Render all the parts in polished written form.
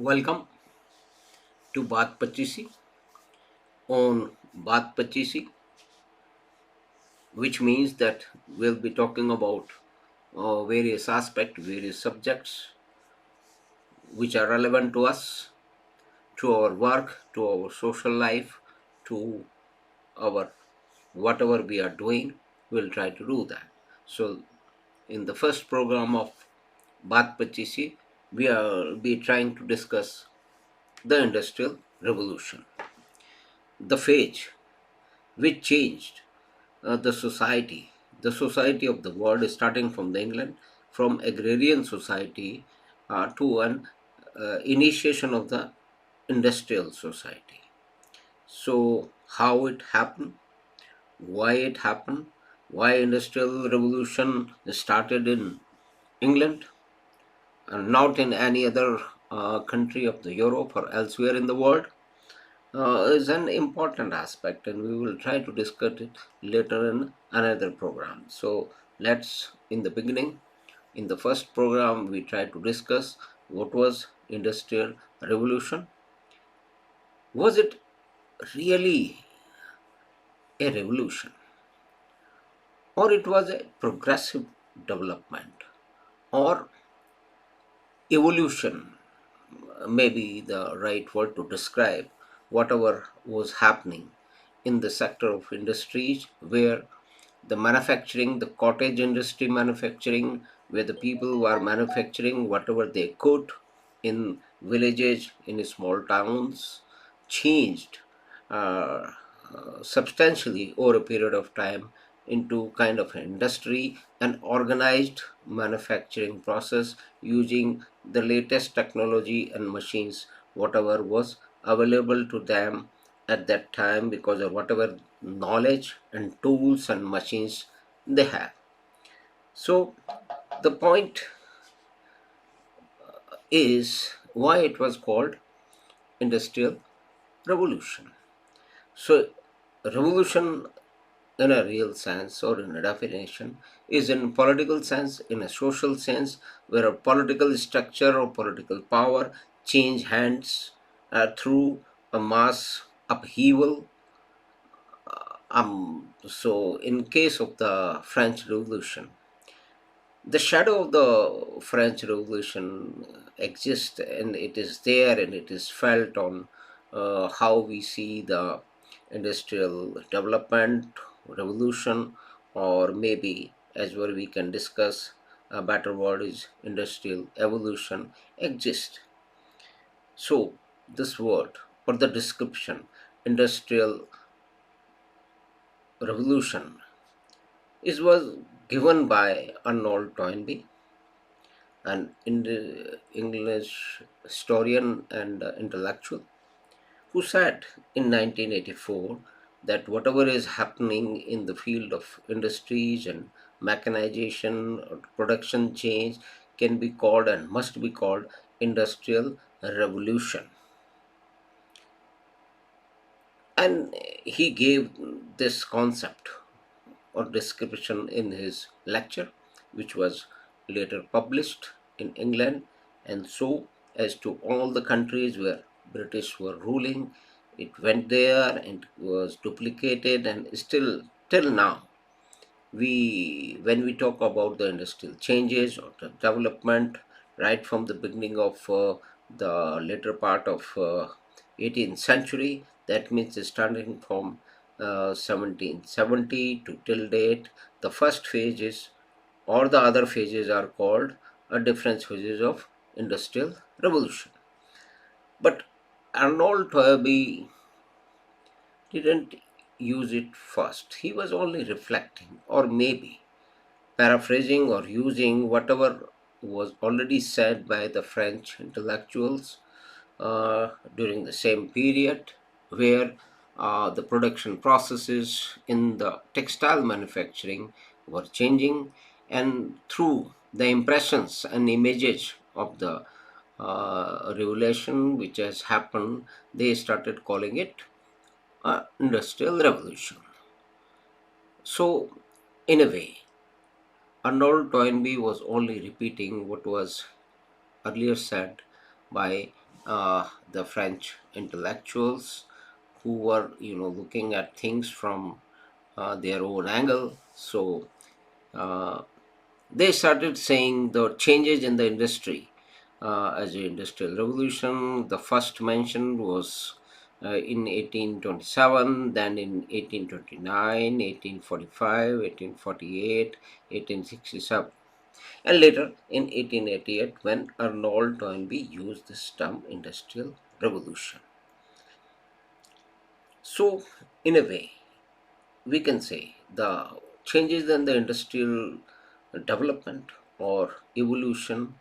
Welcome to Baat Pachisi on Baat Pachisi, which means that we'll be talking about various aspects, various subjects which are relevant to us, to our work, to our social life, to our whatever we are doing. We'll try to do that. So, in the first program of Baat Pachisi, we are be trying to discuss the Industrial Revolution, the phase which changed the society of the world, starting from the England, from agrarian society to an initiation of the industrial society. So, how it happened, why industrial revolution started in England and not in any other country of the Europe or elsewhere in the world, is an important aspect, and we will try to discuss it later in another program. So, let's, in the beginning, in the first program, we try to discuss what was Industrial Revolution. Was it really a revolution, or it was a progressive development, or evolution? Maybe the right word to describe whatever was happening in the sector of industries where the manufacturing, the cottage industry manufacturing, where the people were manufacturing whatever they could in villages, in small towns, changed uh, substantially over a period of time into kind of an industry, an organized manufacturing process using the latest technology and machines, whatever was available to them at that time because of whatever knowledge and tools and machines they have. So, the point is why it was called Industrial Revolution. So, revolution in a real sense or in a definition is in political sense, in a social sense, where a political structure or political power change hands through a mass upheaval. So, in case of the French Revolution, the shadow of the French Revolution exists, and it is there and it is felt on how we see the industrial development, revolution, or maybe as well we can discuss a better word is industrial evolution exist. So, this word or the description industrial revolution is was given by Arnold Toynbee, an English historian and intellectual, who said in 1984 that whatever is happening in the field of industries and mechanization or production change can be called and must be called industrial revolution. And he gave this concept or description in his lecture, which was later published in England, and so as to all the countries where British were ruling. It went there and was duplicated, and still till now, when we talk about the industrial changes or the development, right from the beginning of the later part of 18th century, that means starting from 1770 to till date, the first phase is, or the other phases are called different phases of industrial revolution. But Arnold Toynbee didn't use it first. He was only reflecting, or maybe paraphrasing or using whatever was already said by the French intellectuals during the same period, where the production processes in the textile manufacturing were changing, and through the impressions and images of the revolution which has happened, they started calling it industrial revolution. So, in a way, Arnold Toynbee was only repeating what was earlier said by the French intellectuals who were, looking at things from their own angle. So uh, they started saying the changes in the industry as the industrial revolution. The first mention was in 1827, then in 1829, 1845, 1848, 1867, and later in 1888 when Arnold Toynbee used this term industrial revolution. So, in a way, we can say the changes in the industrial development or evolution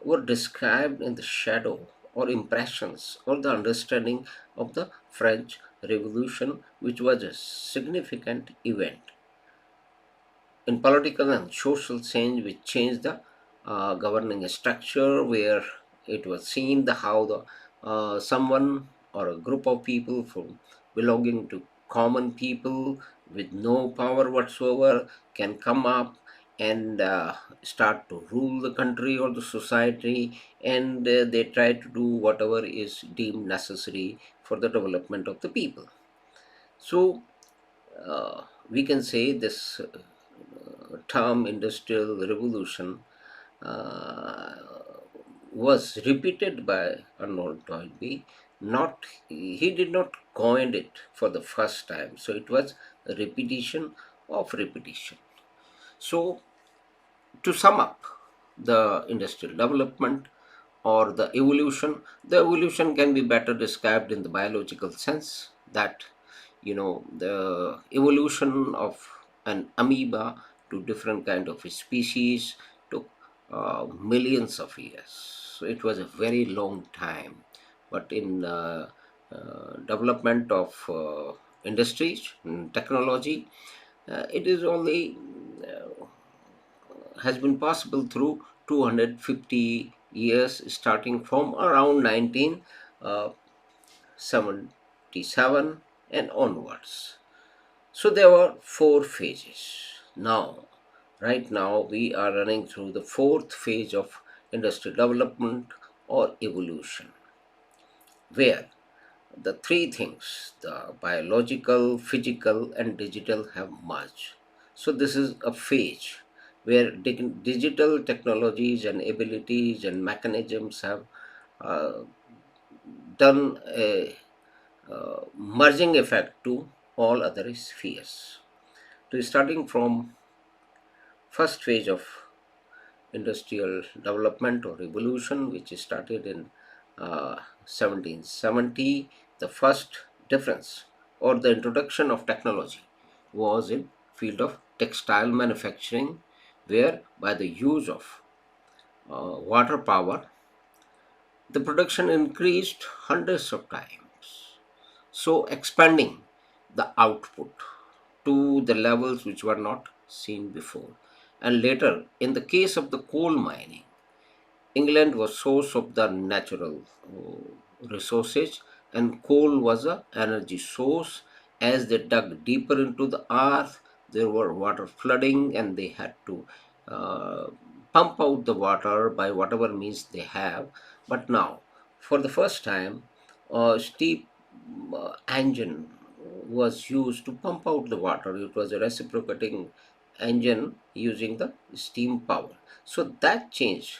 were described in the shadow or impressions or the understanding of the French Revolution, which was a significant event in political and social change, which changed the governing structure, where it was seen the how the someone or a group of people from belonging to common people with no power whatsoever can come up and start to rule the country or the society, and they try to do whatever is deemed necessary for the development of the people. So we can say this term industrial revolution uh, was repeated by Arnold Toynbee. Not he did not coin it for the first time, so it was a repetition of repetition. So to sum up the industrial development or the evolution can be better described in the biological sense, that the evolution of an amoeba to different kind of species took millions of years. So it was a very long time. But in development of industries and technology, it is only has been possible through 250 years, starting from around 1977 and onwards. So there were four phases. Now, right now, we are running through the fourth phase of industrial development or evolution, where the three things, the biological, physical, and digital, have merged. So, this is a phase where digital technologies and abilities and mechanisms have uh, done a merging effect to all other spheres. So, starting from first phase of industrial development or revolution, which started in 1770, the first difference or the introduction of technology was in field of textile manufacturing, where by the use of water power, the production increased hundreds of times, so expanding the output to the levels which were not seen before. And later, in the case of the coal mining, England was source of the natural resources, and coal was a energy source. As they dug deeper into the earth, there were water flooding, and they had to uh, pump out the water by whatever means they have. But now, for the first time, a steam engine was used to pump out the water. It was a reciprocating engine using the steam power. So that changed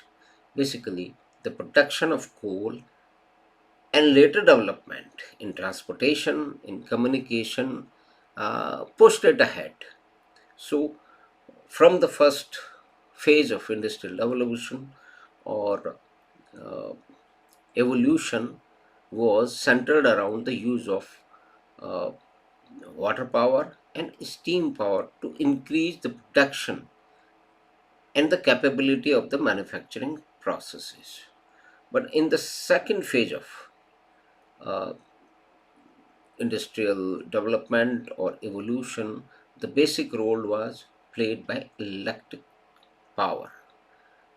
basically the production of coal, and later development in transportation, in communication, pushed it ahead. So, from the first phase of industrial revolution or uh, evolution was centered around the use of uh, water power and steam power to increase the production and the capability of the manufacturing processes. But in the second phase of uh, industrial development or evolution, the basic role was played by electric power.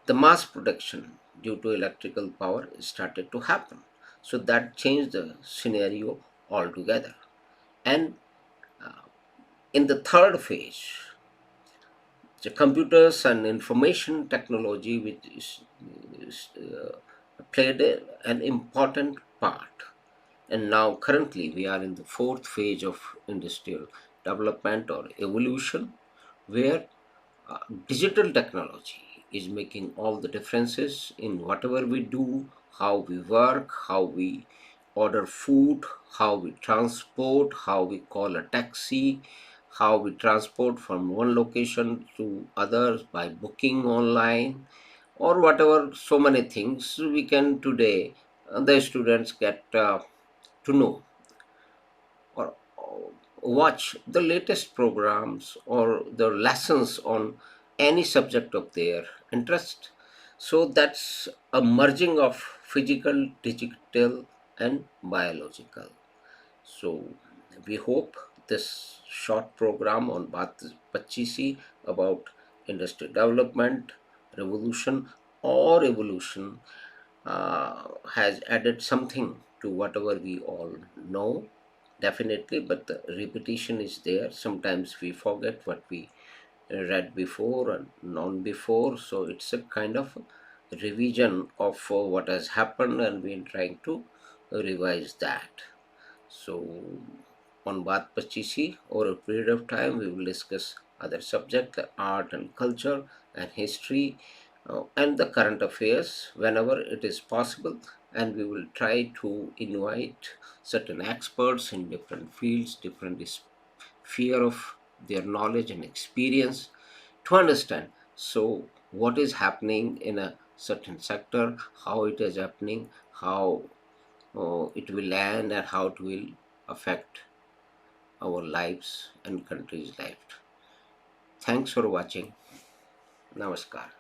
The mass production due to electrical power started to happen. So that changed the scenario altogether. And in the third phase, the computers and information technology, which is played an important part. And now, currently, we are in the fourth phase of industrial development or evolution, where uh, digital technology is making all the differences in whatever we do, how we work, how we order food, how we transport, how we call a taxi, how we transport from one location to others by booking online, or whatever. So many things we can today, the students get to know, or watch the latest programs or the lessons on any subject of their interest. So that's a merging of physical, digital, and biological. So we hope this short program on Baat Pachisi about industry development, revolution, or evolution has added something to whatever we all know, definitely, but the repetition is there. Sometimes we forget what we read before and known before, so it's a kind of revision of what has happened, and we're trying to revise that. So, on Baat Pachisi, over a period of time, we will discuss other subjects like art and culture and history and the current affairs whenever it is possible. And we will try to invite certain experts in different fields, different sphere of their knowledge and experience to understand. So, what is happening in a certain sector, how it is happening, how it will end, and how it will affect our lives and country's life. Thanks for watching. Namaskar.